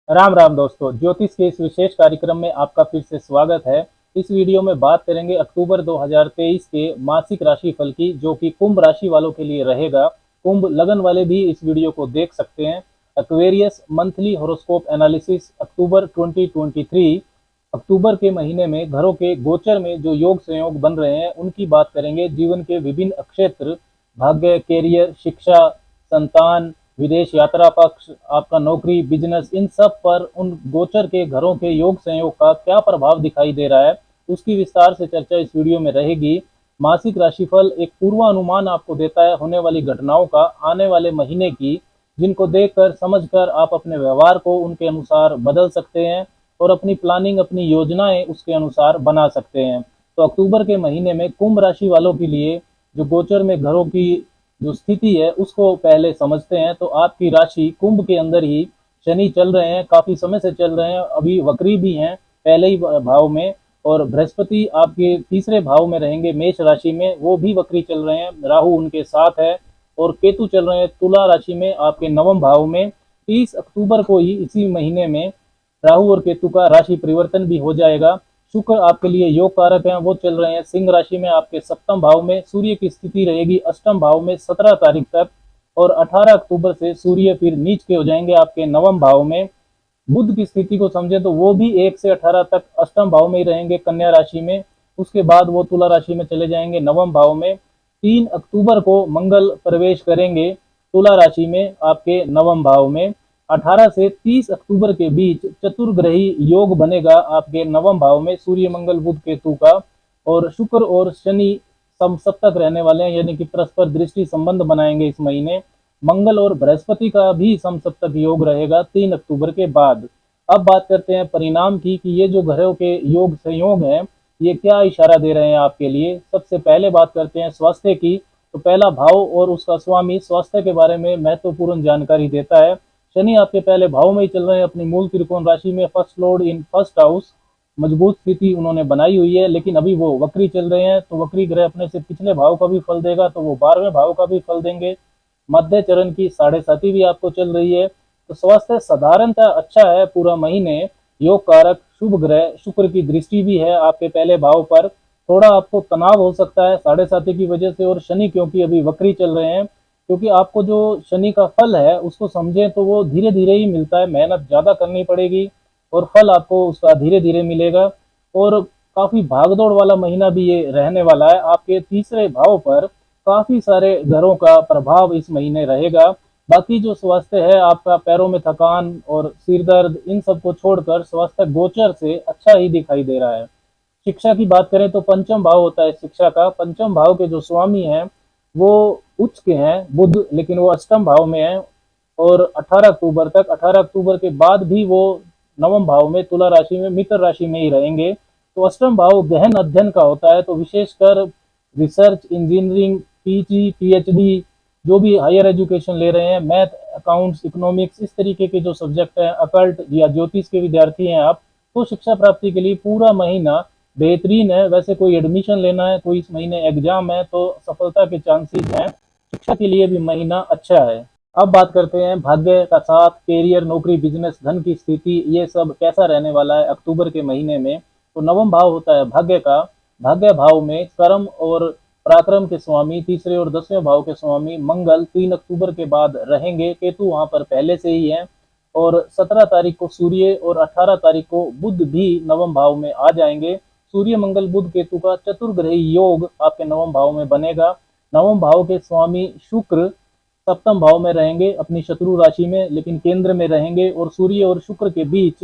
राम राम दोस्तों, ज्योतिष के इस विशेष कार्यक्रम में आपका फिर से स्वागत है। इस वीडियो में बात करेंगे अक्टूबर 2023 के मासिक राशिफल की, जो कि कुंभ राशि वालों के लिए रहेगा। कुंभ लगन वाले भी इस वीडियो को देख सकते हैं। एक्वेरियस मंथली हॉरोस्कोप एनालिसिस अक्टूबर 2023। अक्टूबर के महीने में घरों के गोचर में जो योग संयोग बन रहे हैं उनकी बात करेंगे। जीवन के विभिन्न क्षेत्र, भाग्य, कैरियर, शिक्षा, संतान, विदेश यात्रा पक्ष, आपका नौकरी, बिजनेस, इन सब पर उन गोचर के घरों के योग संयोग का क्या प्रभाव दिखाई दे रहा है, उसकी विस्तार से चर्चा इस वीडियो में रहेगी। मासिक राशिफल एक पूर्वानुमान आपको देता है होने वाली घटनाओं का, आने वाले महीने की, जिनको देखकर समझकर आप अपने व्यवहार को उनके अनुसार बदल सकते हैं और अपनी प्लानिंग, अपनी योजनाएं उसके अनुसार बना सकते हैं। तो अक्टूबर के महीने में कुंभ राशि वालों के लिए जो गोचर में घरों की जो स्थिति है उसको पहले समझते हैं। तो आपकी राशि कुंभ के अंदर ही शनि चल रहे हैं, काफी समय से चल रहे हैं, अभी वक्री भी हैं पहले ही भाव में। और बृहस्पति आपके तीसरे भाव में रहेंगे मेष राशि में, वो भी वक्री चल रहे हैं, राहु उनके साथ है। और केतु चल रहे हैं तुला राशि में आपके नवम भाव में। 30 अक्टूबर को ही इसी महीने में राहु और केतु का राशि परिवर्तन भी हो जाएगा। शुक्र आपके लिए योग कारक हैं, वो चल रहे हैं सिंह राशि में आपके सप्तम भाव में। सूर्य की स्थिति रहेगी अष्टम भाव में 17 तारीख तक, और 18 अक्टूबर से सूर्य फिर नीच के हो जाएंगे आपके नवम भाव में। बुध की स्थिति को समझे तो वो भी 1 से 18 तक अष्टम भाव में ही रहेंगे कन्या राशि में। उसके बाद वो तुला राशि में चले जाएंगे नवम भाव में। 3 अक्टूबर को मंगल प्रवेश करेंगे तुला राशि में आपके नवम भाव में। 18 से 30 अक्टूबर के बीच चतुर्ग्रही योग बनेगा आपके नवम भाव में, सूर्य मंगल बुध केतु का। और शुक्र और शनि समसप्तक रहने वाले हैं, यानी कि परस्पर दृष्टि संबंध बनाएंगे इस महीने। मंगल और बृहस्पति का भी समसप्तक योग रहेगा 3 अक्टूबर के बाद। अब बात करते हैं परिणाम की, कि ये जो ग्रहों के योग संयोग हैं ये क्या इशारा दे रहे हैं आपके लिए। सबसे पहले बात करते हैं स्वास्थ्य की। तो पहला भाव और उसका स्वामी स्वास्थ्य के बारे में महत्वपूर्ण जानकारी देता है। शनि आपके पहले भाव में ही चल रहे हैं, अपनी मूल त्रिकोण राशि में, first Lord in first house, मजबूत स्थिति उन्होंने बनाई हुई है। लेकिन अभी वो वक्री चल रहे हैं, तो वक्री ग्रह अपने से पिछले भाव का भी फल देगा, तो वो 12वें भाव का भी फल देंगे। मध्य चरण की 7.5 भी आपको चल रही है। तो स्वास्थ्य साधारणतः अच्छा है पूरा महीने। योग कारक शुभ ग्रह शुक्र की दृष्टि भी है आपके पहले भाव पर। थोड़ा आपको तनाव हो सकता है 7.5 की वजह से, और शनि क्योंकि अभी वक्री चल रहे हैं, क्योंकि आपको जो शनि का फल है उसको समझें तो वो धीरे धीरे ही मिलता है, मेहनत ज्यादा करनी पड़ेगी और फल आपको उसका धीरे धीरे मिलेगा। और काफी भागदौड़ वाला महीना भी ये रहने वाला है। आपके तीसरे भाव पर काफी सारे घरों का प्रभाव इस महीने रहेगा। बाकी जो स्वास्थ्य है आपका, पैरों में थकान और सिर दर्द, इन सब को छोड़कर स्वास्थ्य गोचर से अच्छा ही दिखाई दे रहा है। शिक्षा की बात करें तो पंचम भाव होता है शिक्षा का। पंचम भाव के जो स्वामी हैं वो उच्च के हैं बुध, लेकिन वो अष्टम भाव में है। और 18 अक्टूबर तक, 18 अक्टूबर के बाद भी वो नवम भाव में तुला राशि में, मित्र राशि में ही रहेंगे। तो अष्टम भाव गहन अध्ययन का होता है, तो विशेषकर रिसर्च, इंजीनियरिंग, पीजी, पीएचडी, जो भी हायर एजुकेशन ले रहे हैं, मैथ, अकाउंट्स, इकोनॉमिक्स, इस तरीके के जो सब्जेक्ट हैं, अकल्ट या ज्योतिष के विद्यार्थी हैं आप, तो शिक्षा प्राप्ति के लिए पूरा महीना बेहतरीन है। वैसे कोई एडमिशन लेना है, कोई इस महीने एग्जाम है, तो सफलता के चांसेस हैं। शिक्षा के लिए भी महीना अच्छा है। अब बात करते हैं भाग्य का साथ, कैरियर, नौकरी, बिजनेस, धन की स्थिति, ये सब कैसा रहने वाला है अक्टूबर के महीने में। तो नवम भाव होता है भाग्य का। भाग्य भाव में कर्म और पराक्रम के स्वामी, तीसरे और 10वें भाव के स्वामी मंगल 3 अक्टूबर के बाद रहेंगे। केतु वहां पर पहले से ही है। और 17 तारीख को सूर्य और 18 तारीख को बुध भी नवम भाव में आ जाएंगे। सूर्य मंगल बुध केतु का चतुर्ग्रही योग आपके नवम भाव में बनेगा। नवम भाव के स्वामी शुक्र सप्तम भाव में रहेंगे अपनी शत्रु राशि में, लेकिन केंद्र में रहेंगे। और सूर्य और शुक्र के बीच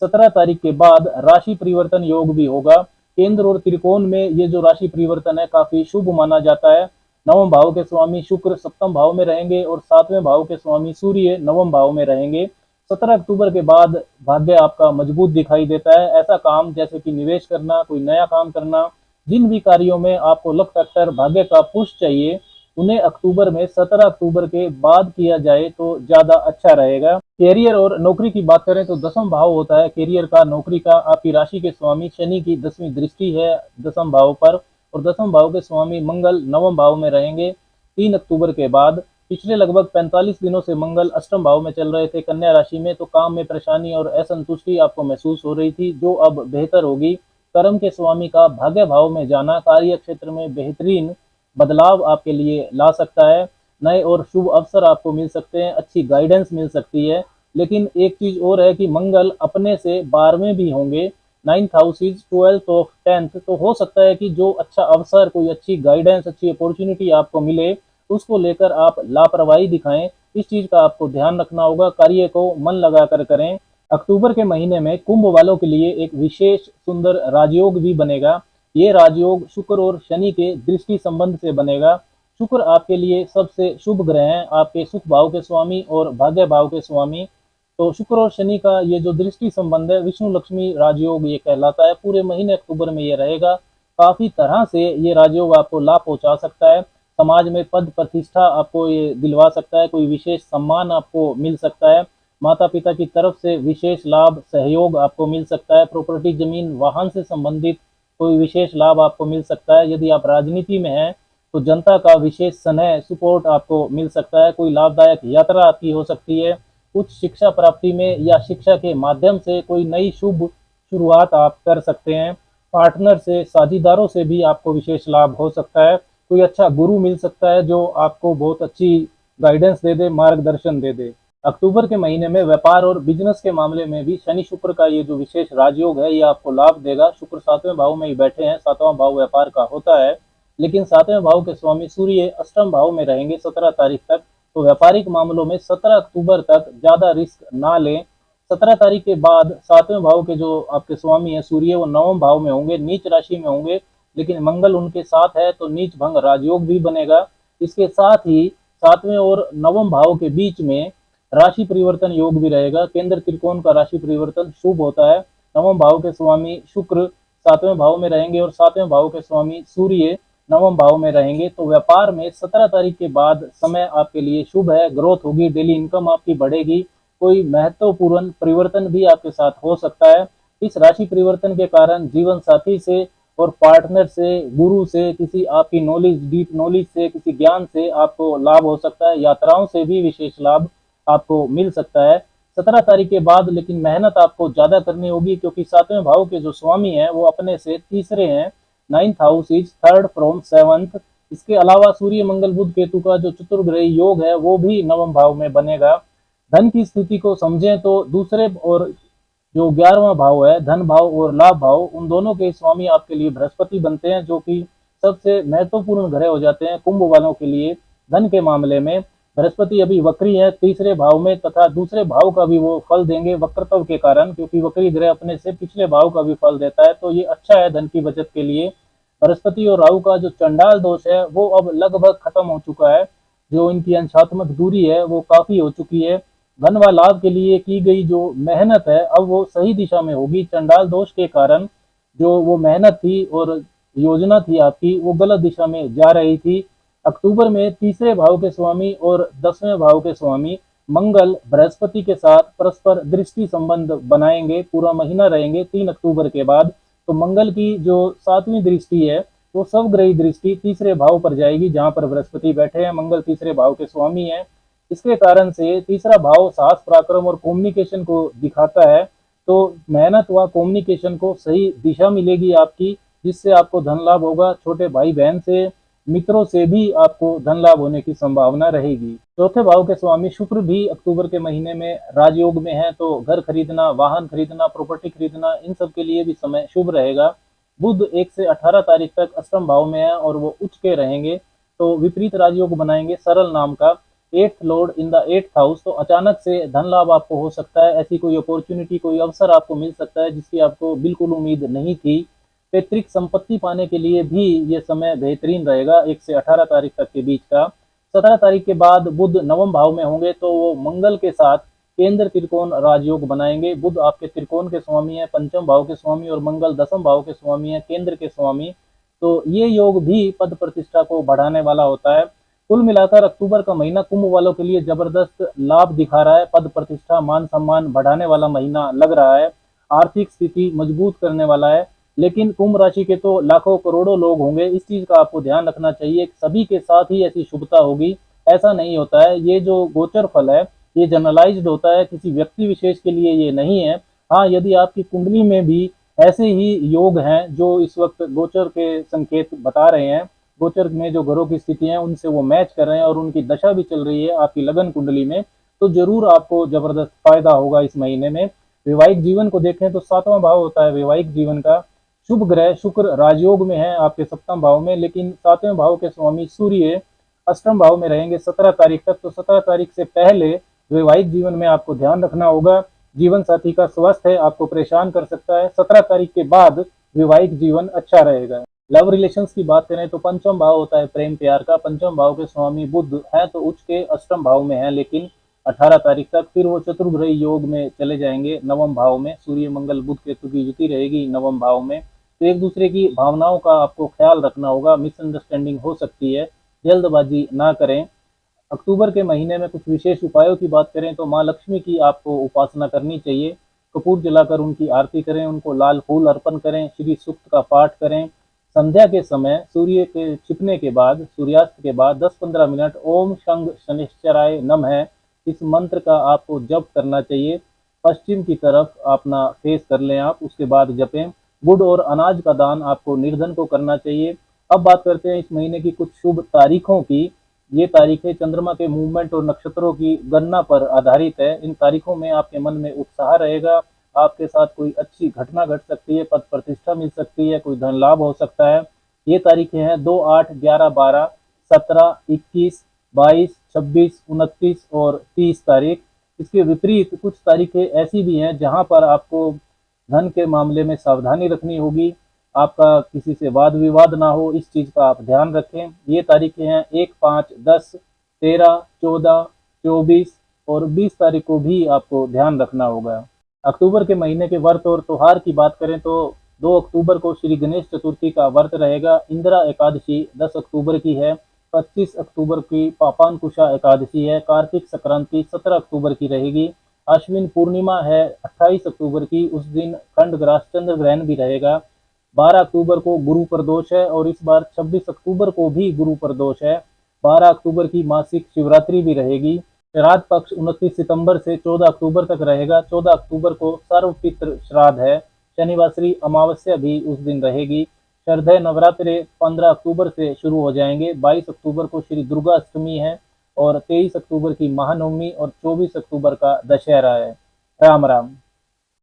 17 तारीख के बाद राशि परिवर्तन योग भी होगा। केंद्र और त्रिकोण में ये जो राशि परिवर्तन है काफी शुभ माना जाता है। नवम भाव के स्वामी शुक्र सप्तम भाव में रहेंगे और 7वें भाव के स्वामी सूर्य नवम भाव में रहेंगे। 17 अक्टूबर के बाद भाग्य आपका मजबूत दिखाई देता है। ऐसा काम जैसे कि निवेश करना, कोई नया काम करना, जिन भी कार्यों में आपको लक फैक्टर भाग्य का पुश चाहिए, उन्हें अक्टूबर में 17 अक्टूबर के बाद किया जाए तो ज्यादा अच्छा रहेगा। कैरियर और नौकरी की बात करें तो 10वां भाव होता है कैरियर का, नौकरी का। आपकी राशि के स्वामी शनि की 10वीं दृष्टि है 10वां भाव पर, और 10वां भाव के स्वामी मंगल नवम भाव में रहेंगे 3 अक्टूबर के बाद। पिछले लगभग 45 दिनों से मंगल अष्टम भाव में चल रहे थे कन्या राशि में, तो काम में परेशानी और असंतुष्टि आपको महसूस हो रही थी, जो अब बेहतर होगी। कर्म के स्वामी का भाग्य भाव में जाना कार्य क्षेत्र में बेहतरीन बदलाव आपके लिए ला सकता है। नए और शुभ अवसर आपको मिल सकते हैं, अच्छी गाइडेंस मिल सकती है। लेकिन एक चीज और है कि मंगल अपने से 12वें भी होंगे, 9th house is 12th of 10th, तो हो सकता है कि जो अच्छा अवसर, कोई अच्छी गाइडेंस, अच्छी अपॉर्चुनिटी आपको मिले, उसको लेकर आप लापरवाही दिखाएं। इस चीज का आपको ध्यान रखना होगा, कार्य को मन लगाकर करें। अक्टूबर के महीने में कुंभ वालों के लिए एक विशेष सुंदर राजयोग भी बनेगा। ये राजयोग शुक्र और शनि के दृष्टि संबंध से बनेगा। शुक्र आपके लिए सबसे शुभ ग्रह हैं, आपके सुख भाव के स्वामी और भाग्य भाव के स्वामी। तो शुक्र और शनि का ये जो दृष्टि संबंध है, विष्णु लक्ष्मी राजयोग ये कहलाता है। पूरे महीने अक्टूबर में ये रहेगा। काफी तरह से ये राजयोग आपको लाभ पहुंचा सकता है। समाज में पद प्रतिष्ठा आपको ये दिलवा सकता है, कोई विशेष सम्मान आपको मिल सकता है। माता पिता की तरफ से विशेष लाभ सहयोग आपको मिल सकता है। प्रॉपर्टी, जमीन, वाहन से संबंधित कोई विशेष लाभ आपको मिल सकता है। यदि आप राजनीति में हैं तो जनता का विशेष स्नेह सपोर्ट आपको मिल सकता है। कोई लाभदायक यात्रा आपकी हो सकती है। उच्च शिक्षा प्राप्ति में या शिक्षा के माध्यम से कोई नई शुभ शुरुआत आप कर सकते हैं। पार्टनर से, साझीदारों से भी आपको विशेष लाभ हो सकता है। कोई अच्छा गुरु मिल सकता है जो आपको बहुत अच्छी गाइडेंस दे दे, मार्गदर्शन दे दे। अक्टूबर के महीने में व्यापार और बिजनेस के मामले में भी शनि शुक्र का ये जो विशेष राजयोग है, ये आपको लाभ देगा। शुक्र 7वें भाव में ही बैठे हैं, 7वां भाव व्यापार का होता है, लेकिन 7वें भाव के स्वामी सूर्य अष्टम भाव में रहेंगे 17 तारीख तक। तो व्यापारिक मामलों में 17 अक्टूबर तक ज्यादा रिस्क ना लें। 17 तारीख के बाद 7वें भाव के जो आपके स्वामी है सूर्य, वो 9वें भाव में होंगे, नीच राशि में होंगे, लेकिन मंगल उनके साथ है, तो नीच भंग राजयोग भी बनेगा। इसके साथ ही 7वें और 9वें भाव के बीच में राशि परिवर्तन योग भी रहेगा। केंद्र त्रिकोण का राशि परिवर्तन शुभ होता है। 9वें भाव के स्वामी शुक्र 7वें भाव में रहेंगे और 7वें भाव के स्वामी सूर्य 9वें भाव में रहेंगे। तो व्यापार में 17 तारीख के बाद समय आपके लिए शुभ है। ग्रोथ होगी, डेली इनकम आपकी बढ़ेगी। कोई महत्वपूर्ण परिवर्तन भी आपके साथ हो सकता है। इस राशि परिवर्तन के कारण जीवन साथी से और पार्टनर से, गुरु से, किसी आपकी नॉलेज, डीप नॉलेज से, किसी ज्ञान से आपको लाभ हो सकता है। यात्राओं से भी विशेष लाभ आपको मिल सकता है 17 तारीख के बाद। लेकिन मेहनत आपको ज्यादा करनी होगी, क्योंकि 7वें भाव के जो स्वामी हैं वो अपने से तीसरे हैं। 9th house is 3rd from 7th। इसके अलावा सूर्य मंगल बुध केतु का जो चतुर्ग्रही योग है वो भी 9वें भाव में बनेगा। धन की स्थिति को समझें तो दूसरे और जो 11वां भाव है, धन भाव और लाभ भाव, उन दोनों के स्वामी आपके लिए बृहस्पति बनते हैं, जो कि सबसे महत्वपूर्ण ग्रह हो जाते हैं कुंभ वालों के लिए। धन के मामले में बृहस्पति अभी वक्री है तीसरे भाव में, तथा दूसरे भाव का भी वो फल देंगे वक्रत्व के कारण, क्योंकि वक्री ग्रह अपने से पिछले भाव का भी फल देता है। तो ये अच्छा है धन की बचत के लिए। बृहस्पति और राहु का जो चंडाल दोष है वो अब लगभग खत्म हो चुका है। जो इनकी अंशात्मक दूरी है वो काफी हो चुकी है। धन व लाभ के लिए की गई जो मेहनत है अब वो सही दिशा में होगी। चंडाल दोष के कारण जो वो मेहनत थी और योजना थी आपकी, वो गलत दिशा में जा रही थी। अक्टूबर में तीसरे भाव के स्वामी और 10वें भाव के स्वामी मंगल बृहस्पति के साथ परस्पर दृष्टि संबंध बनाएंगे, पूरा महीना रहेंगे 3 अक्टूबर के बाद। तो मंगल की जो 7वीं दृष्टि है वो सबग्रही दृष्टि तीसरे भाव पर जाएगी, जहां पर बृहस्पति बैठे हैं। मंगल तीसरे भाव के स्वामी हैं। इसके कारण से तीसरा भाव साहस, पराक्रम और कम्युनिकेशन को दिखाता है। तो मेहनत व कम्युनिकेशन को सही दिशा मिलेगी आपकी, जिससे आपको धन लाभ होगा। छोटे भाई बहन से, मित्रों से भी आपको धन लाभ होने की संभावना रहेगी। चौथे भाव के स्वामी शुक्र भी अक्टूबर के महीने में राजयोग में है, तो घर खरीदना, वाहन खरीदना, प्रॉपर्टी खरीदना, इन सब के लिए भी समय शुभ रहेगा। बुध 1 से 18 तारीख तक अष्टम भाव में है और वो उच्च के रहेंगे, तो विपरीत राजयोग बनाएंगे सरल नाम का। 8th Lord in the 8th house, तो अचानक से धन लाभ आपको हो सकता है। ऐसी कोई अपॉर्चुनिटी, कोई अवसर आपको मिल सकता है जिसकी आपको बिल्कुल उम्मीद नहीं थी। पैतृक संपत्ति पाने के लिए भी ये समय बेहतरीन रहेगा 1 से 18 तारीख तक के बीच का। 17 तारीख के बाद बुध 9वें भाव में होंगे, तो वो मंगल के साथ केंद्र त्रिकोण राजयोग बनाएंगे। बुध आपके त्रिकोण के स्वामी है, पंचम भाव के स्वामी, और मंगल 10वें भाव के स्वामी है, केंद्र के स्वामी। तो ये योग भी पद प्रतिष्ठा को बढ़ाने वाला होता है। कुल मिलाकर अक्टूबर का महीना कुंभ वालों के लिए जबरदस्त लाभ दिखा रहा है। पद प्रतिष्ठा, मान सम्मान बढ़ाने वाला महीना लग रहा है। आर्थिक स्थिति मजबूत करने वाला है। लेकिन कुंभ राशि के तो लाखों करोड़ों लोग होंगे, इस चीज का आपको ध्यान रखना चाहिए। सभी के साथ ही ऐसी शुभता होगी, ऐसा नहीं होता है। ये जो गोचर फल है ये जनरलाइज्ड होता है, किसी व्यक्ति विशेष के लिए ये नहीं है। हाँ, यदि आपकी कुंडली में भी ऐसे ही योग हैं जो इस वक्त गोचर के संकेत बता रहे हैं, गोचर में जो ग्रहों की स्थिति है उनसे वो मैच कर रहे हैं और उनकी दशा भी चल रही है आपकी लगन कुंडली में, तो जरूर आपको जबरदस्त फायदा होगा इस महीने में। वैवाहिक जीवन को देखें तो 7वां भाव होता है वैवाहिक जीवन का। शुभ ग्रह शुक्र राजयोग में है आपके 7वें भाव में, लेकिन 7वें भाव के स्वामी सूर्य 8वें भाव में रहेंगे 17 तारीख तक। तो 17 तारीख से पहले वैवाहिक जीवन में आपको ध्यान रखना होगा। जीवन साथी का स्वास्थ्य आपको परेशान कर सकता है। 17 तारीख के बाद वैवाहिक जीवन अच्छा रहेगा। लव रिलेशंस की बात करें तो 5वां भाव होता है प्रेम प्यार का। 5वें भाव के स्वामी बुध है तो उच्च के 8वें भाव में है, लेकिन 18 तारीख तक फिर वो चतुर्ग्रही योग में चले जाएंगे 9वें भाव में। सूर्य मंगल बुध केतु की युति रहेगी 9वें भाव में। तो एक दूसरे की भावनाओं का आपको ख्याल रखना होगा, मिसअंडरस्टैंडिंग हो सकती है, जल्दबाजी ना करें। अक्टूबर के महीने में कुछ विशेष उपायों की बात करें तो माँ लक्ष्मी की आपको उपासना करनी चाहिए। कपूर जलाकर उनकी आरती करें, उनको लाल फूल अर्पण करें, श्री सूक्त का पाठ करें। संध्या के समय सूर्य के छिपने के बाद, सूर्यास्त के बाद 10-15 मिनट ओम शंग शनिश्चराय नमः इस मंत्र का आपको जप करना चाहिए। पश्चिम की तरफ अपना फेस कर लें आप, उसके बाद जपें। गुड़ और अनाज का दान आपको निर्धन को करना चाहिए। अब बात करते हैं इस महीने की कुछ शुभ तारीखों की। ये तारीखें चंद्रमा के मूवमेंट और नक्षत्रों की गणना पर आधारित है। इन तारीखों में आपके मन में उत्साह रहेगा, आपके साथ कोई अच्छी घटना घट सकती है, पद प्रतिष्ठा मिल सकती है, कोई धन लाभ हो सकता है। ये तारीखें हैं 2, 8, 11, 12, 17, 21, 22, 26, 29 और 30 तारीख। इसके विपरीत कुछ तारीखें ऐसी भी हैं जहां पर आपको धन के मामले में सावधानी रखनी होगी, आपका किसी से वाद विवाद ना हो, इस चीज का आप ध्यान रखें। ये तारीखें हैं 1, 5, 10, 13, 14, 24 और 20 तारीख को भी आपको ध्यान रखना होगा। अक्टूबर के महीने के व्रत और त्योहार की बात करें तो 2 अक्टूबर को श्री गणेश चतुर्थी का व्रत रहेगा। इंदिरा एकादशी 10 अक्टूबर की है। 25 अक्टूबर की पापानकुशा एकादशी है। कार्तिक संक्रांति 17 अक्टूबर की रहेगी। अश्विन पूर्णिमा है 28 अक्टूबर की, उस दिन खंडग्रास चंद्र ग्रहण भी रहेगा। 12 अक्टूबर को गुरु प्रदोष है और इस बार 26 अक्टूबर को भी गुरु प्रदोष है। 12 अक्टूबर की मासिक शिवरात्रि भी रहेगी। श्राद्ध पक्ष 29 सितंबर से 14 अक्टूबर तक रहेगा। 14 अक्टूबर को सर्वपितृ श्राद्ध है। शनिवासरी अमावस्या भी उस दिन रहेगी। शारदीय नवरात्रे 15 अक्टूबर से शुरू हो जाएंगे। 22 अक्टूबर को श्री दुर्गा अष्टमी है और 23 अक्टूबर की महानवमी और 24 अक्टूबर का दशहरा है। राम राम।